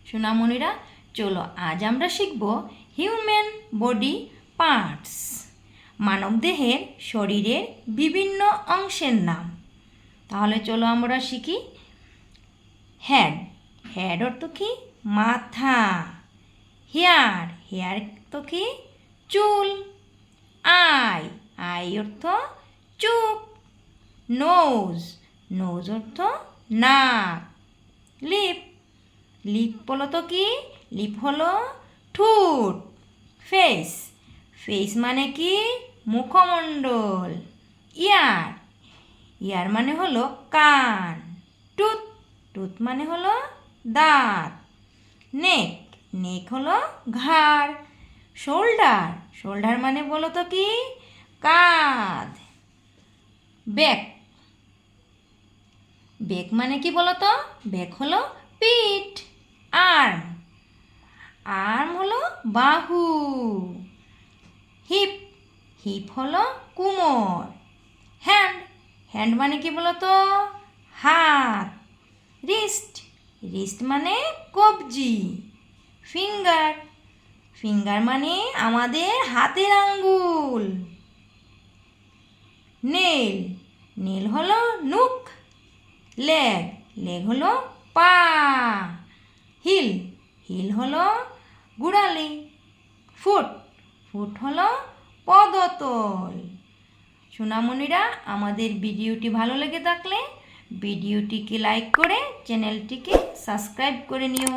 সোনামণিরা, চলো আজ আমরা শিখব হিউম্যান বডি পার্টস, মানবদেহের শরীরের বিভিন্ন অংশের নাম। তাহলে চলো আমরা শিখি। হেড, হেড অর্থ কি? মাথা। হেয়ার, হেয়ার অর্থ কি? চুল। আই, আই অর্থ চোখ। নোজ, নোজ অর্থ নাক। লিপ, লিপ বলো তো কি? লিপ হলো ঠোঁট। ফেস, ফেস মানে কি? মুখমণ্ডল। ইয়ার, ইয়ার মানে হলো কান। টুথ, টুথ মানে হলো দাঁত। নেক, নেক হলো ঘাড়। শোল্ডার, শোল্ডার মানে বলো তো কি? কাঁধ। ব্যাক, ব্যাক মানে কি বলো তো? ব্যাক হলো পিঠ। আর্ম, আর্ম হলো বাহু। হিপ, হিপ হলো কোমর। হ্যান্ড, হ্যান্ড মানে কি বলো তো? হাত। রিস্ট, রিস্ট মানে কবজি। ফিঙ্গার, ফিঙ্গার মানে আমাদের হাতের আঙ্গুল। নেল, নেল হলো নখ। লেগ, লেগ হলো পা। হিল, হিল হলো গোড়ালি। ফুট, ফুট হলো পদতল। সোনামণিরা, আমাদের ভিডিওটি ভালো লেগে থাকলে ভিডিওটিকে লাইক করে চ্যানেলটিকে সাবস্ক্রাইব করে নিও।